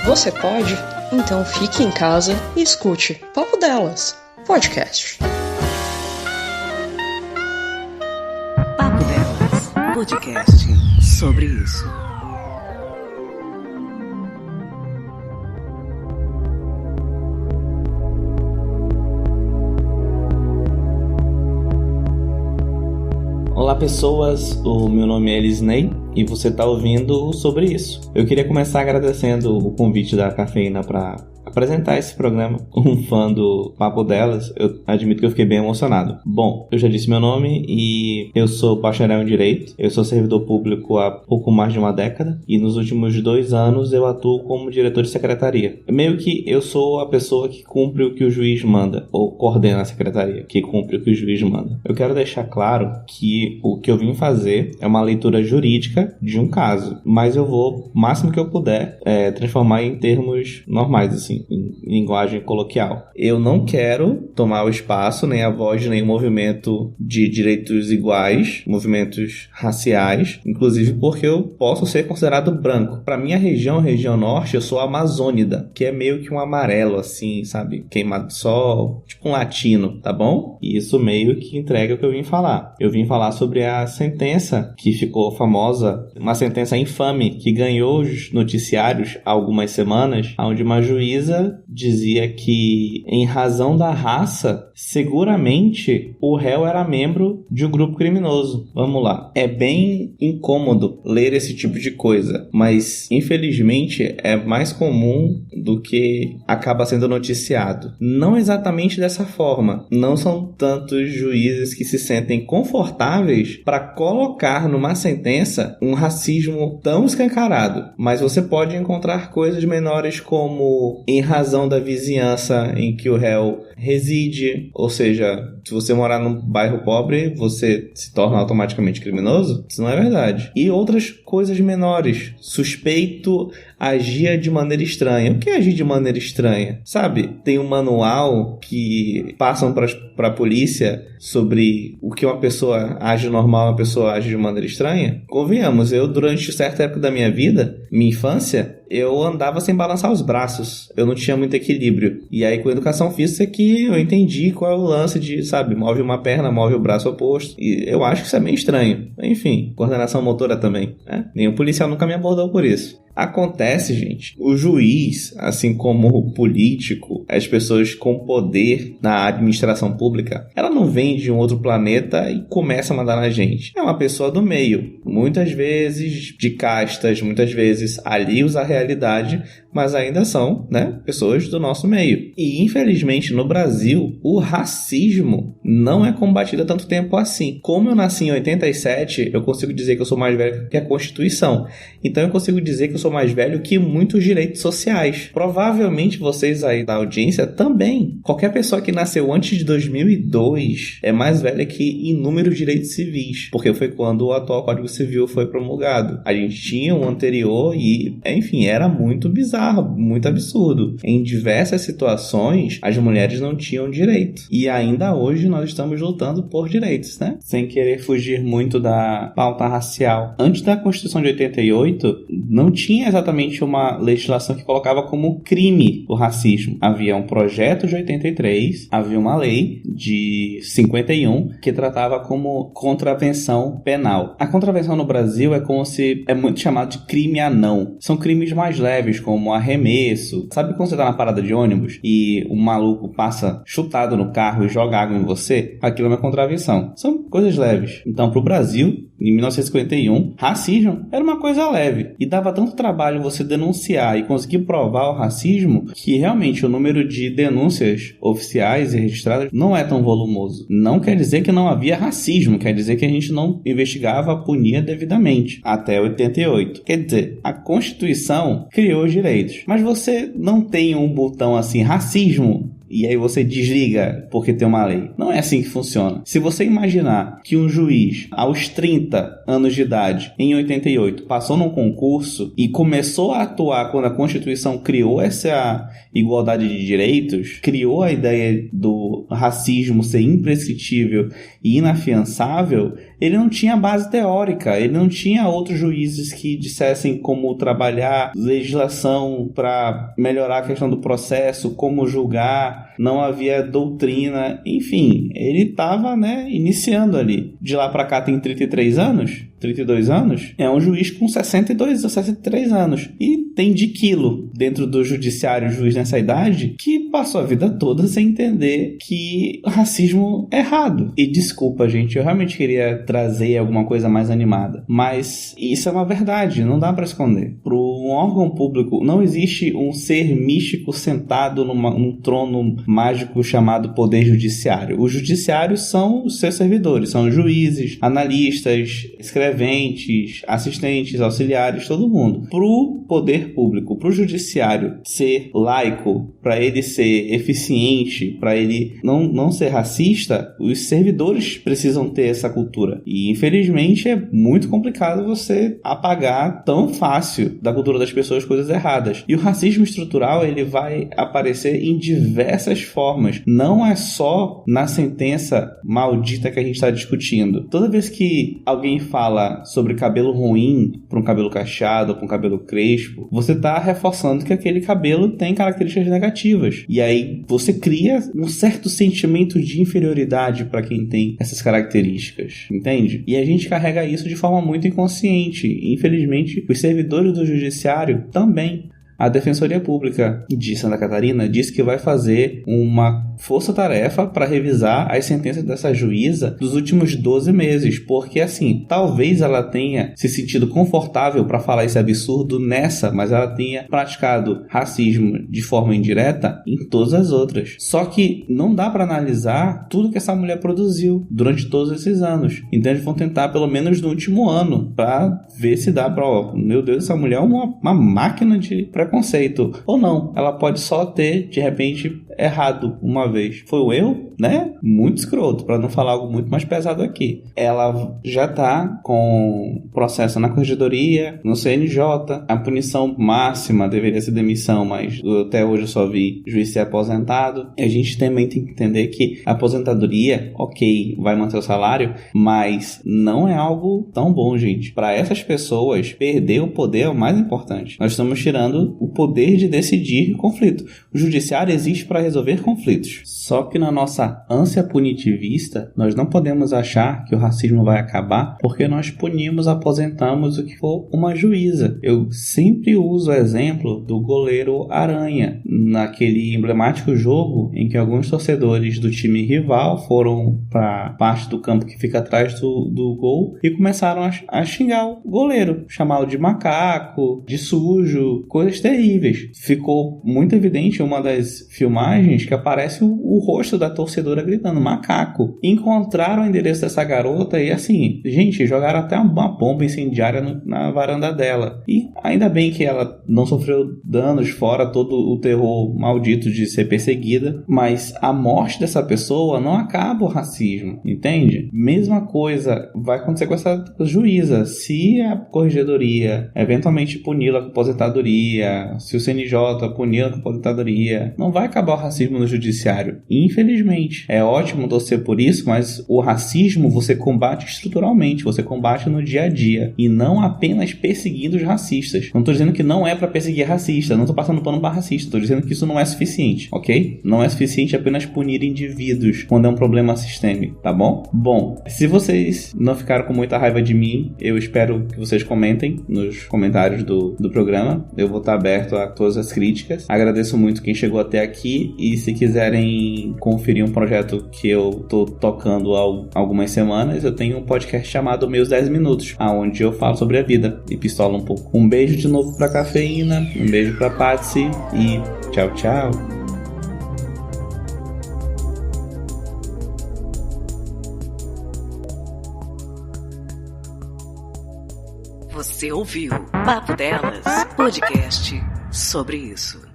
Você pode? Então fique em casa e escute Papo Delas, podcast. Papo Delas, podcast sobre isso. Olá pessoas, o meu nome é Elisney e você está ouvindo sobre isso. Eu queria começar agradecendo o convite da Cafeína para apresentar esse programa. Um fã do Papo Delas, eu admito que eu fiquei bem emocionado. Bom, eu já disse meu nome e eu sou bacharel em Direito. Eu sou servidor público há pouco mais de uma década e nos últimos 2 anos eu atuo como diretor de secretaria. Meio que eu sou a pessoa que cumpre o que o juiz manda, ou coordena a secretaria, que cumpre o que o juiz manda. Eu quero deixar claro que o que eu vim fazer é uma leitura jurídica de um caso, mas eu vou, o máximo que eu puder, transformar em termos normais, assim, em linguagem coloquial. Eu não quero tomar o espaço, nem a voz de nenhum movimento de direitos iguais, movimentos raciais, inclusive porque eu posso ser considerado branco. Para minha região, a região norte, eu sou amazônida, que é meio que um amarelo, assim, sabe? Queimado de sol, tipo um latino, tá bom? E isso meio que entrega o que eu vim falar. Eu vim falar sobre a sentença que ficou famosa, uma sentença infame que ganhou os noticiários há algumas semanas, onde uma juíza dizia que, em razão da raça, seguramente o réu era membro de um grupo criminoso. Vamos lá. É bem incômodo ler esse tipo de coisa, mas infelizmente é mais comum do que acaba sendo noticiado. Não exatamente dessa forma. Não são tantos juízes que se sentem confortáveis para colocar numa sentença um racismo tão escancarado, mas você pode encontrar coisas menores como em razão da vizinhança em que o réu reside, ou seja, se você morar num bairro pobre, você se torna automaticamente criminoso? Isso não é verdade. E outras coisas menores. Suspeito agia de maneira estranha. O que é agir de maneira estranha? Sabe, tem um manual que passam para a polícia sobre o que uma pessoa age normal, uma pessoa age de maneira estranha. Convenhamos, eu durante certa época da minha vida, minha infância, eu andava sem balançar os braços. Eu não tinha muito equilíbrio. E aí, com a educação física, que eu entendi qual é o lance de, sabe, move uma perna, move o braço oposto. E eu acho que isso é meio estranho. Enfim, coordenação motora também, né? Nenhum policial nunca me abordou por isso. Acontece, gente, o juiz, assim como o político, as pessoas com poder na administração pública, ela não vem de um outro planeta e começa a mandar na gente. É uma pessoa do meio, muitas vezes de castas, muitas vezes alios à realidade, mas ainda são, né, pessoas do nosso meio. E, infelizmente, no Brasil, o racismo não é combatido há tanto tempo assim. Como eu nasci em 87, eu consigo dizer que eu sou mais velho que a Constituição. Então, eu consigo dizer que eu sou mais velho que muitos direitos sociais. Provavelmente, vocês aí da audiência também. Qualquer pessoa que nasceu antes de 2002 é mais velha que inúmeros direitos civis, porque foi quando o atual Código Civil foi promulgado. A gente tinha um anterior e, enfim, era muito bizarro, muito absurdo. Em diversas situações, as mulheres não tinham direito. E ainda hoje nós estamos lutando por direitos, né? Sem querer fugir muito da pauta racial. Antes da Constituição de 88, não tinha exatamente uma legislação que colocava como crime o racismo. Havia um projeto de 83, havia uma lei de 51 que tratava como contravenção penal. A contravenção no Brasil é muito chamado de crime anão. São crimes mais leves, como arremesso. Sabe quando você tá na parada de ônibus e o maluco passa chutado no carro e joga água em você? Aquilo é uma contravenção. São coisas leves. Então, pro Brasil, em 1951, racismo era uma coisa leve. E dava tanto trabalho você denunciar e conseguir provar o racismo que realmente o número de denúncias oficiais e registradas não é tão volumoso. Não quer dizer que não havia racismo, quer dizer que a gente não investigava, punia devidamente. Até 88. Quer dizer, a Constituição criou os direitos. Mas você não tem um botão assim, racismo, e aí você desliga porque tem uma lei. Não é assim que funciona. Se você imaginar que um juiz, aos 30 anos de idade, em 88, passou num concurso e começou a atuar quando a Constituição criou essa igualdade de direitos, criou a ideia do racismo ser imprescritível e inafiançável, ele não tinha base teórica, ele não tinha outros juízes que dissessem como trabalhar legislação para melhorar a questão do processo, como julgar, não havia doutrina, enfim, ele estava, iniciando ali. De lá para cá tem 32 anos, é um juiz com 63 anos. E tem de quilo dentro do judiciário, um juiz nessa idade, que passou a vida toda sem entender que racismo é errado. E desculpa, gente, eu realmente queria trazer alguma coisa mais animada, mas isso é uma verdade, não dá para esconder. Para um órgão público não existe um ser místico sentado num trono mágico chamado Poder Judiciário. Os judiciários são os seus servidores, são juízes, analistas, escreventes, assistentes, auxiliares, todo mundo. Pro poder público, pro judiciário ser laico, para ele ser eficiente, para ele não ser racista, os servidores precisam ter essa cultura. E infelizmente é muito complicado você apagar tão fácil da cultura das pessoas coisas erradas. E o racismo estrutural, ele vai aparecer em diversas formas. Não é só na sentença maldita que a gente está discutindo. Toda vez que alguém fala sobre cabelo ruim para um cabelo cacheado ou para um cabelo crespo, você está reforçando que aquele cabelo tem características negativas. E aí você cria um certo sentimento de inferioridade para quem tem essas características, entende? E a gente carrega isso de forma muito inconsciente. Infelizmente, os servidores do judiciário também. A Defensoria Pública de Santa Catarina diz que vai fazer uma força-tarefa para revisar as sentenças dessa juíza dos últimos 12 meses, porque assim, talvez ela tenha se sentido confortável para falar esse absurdo nessa, mas ela tenha praticado racismo de forma indireta em todas as outras. Só que não dá para analisar tudo que essa mulher produziu durante todos esses anos. Então eles vão tentar pelo menos no último ano para ver se dá para, meu Deus, essa mulher é uma máquina de preconceito. Ou não, ela pode só ter, de repente, errado uma vez. Foi um erro, muito escroto, para não falar algo muito mais pesado aqui. Ela já tá com processo na corregedoria, no CNJ. A punição máxima deveria ser demissão, mas até hoje eu só vi juiz ser aposentado. E a gente também tem que entender que a aposentadoria, ok, vai manter o salário, mas não é algo tão bom, gente. Para essas pessoas, perder o poder é o mais importante. Nós estamos tirando o poder de decidir conflito. O judiciário existe para resolver conflitos. Só que na nossa ânsia punitivista, nós não podemos achar que o racismo vai acabar porque nós punimos, aposentamos o que for uma juíza. Eu sempre uso o exemplo do goleiro Aranha, naquele emblemático jogo em que alguns torcedores do time rival foram para parte do campo que fica atrás do gol e começaram a xingar o goleiro, chamá-lo de macaco, de sujo, coisas terríveis. Ficou muito evidente em uma das filmagens que aparece o rosto da torcedora gritando macaco. Encontraram o endereço dessa garota e assim, gente, jogaram até uma bomba incendiária na varanda dela. E ainda bem que ela não sofreu danos, fora todo o terror maldito de ser perseguida, mas a morte dessa pessoa não acaba o racismo, entende? Mesma coisa vai acontecer com essa juíza. Se a corregedoria eventualmente puni-la com aposentadoria, se o CNJ punir com aposentadoria, não vai acabar o racismo no judiciário. Infelizmente. É ótimo torcer por isso, mas o racismo você combate estruturalmente, você combate no dia a dia, e não apenas perseguindo os racistas. Não estou dizendo que não é para perseguir racista, não estou passando pano para racista, estou dizendo que isso não é suficiente, ok? Não é suficiente apenas punir indivíduos quando é um problema sistêmico, tá bom? Bom, se vocês não ficaram com muita raiva de mim, eu espero que vocês comentem nos comentários do programa. Eu vou estar aberto a todas as críticas. Agradeço muito quem chegou até aqui, e se quiserem conferir um projeto que eu tô tocando há algumas semanas, eu tenho um podcast chamado Meus 10 Minutos, onde eu falo sobre a vida e pistola um pouco. Um beijo de novo pra Cafeína, um beijo pra Patsy e tchau, tchau. Você ouviu Papo Delas, podcast sobre isso.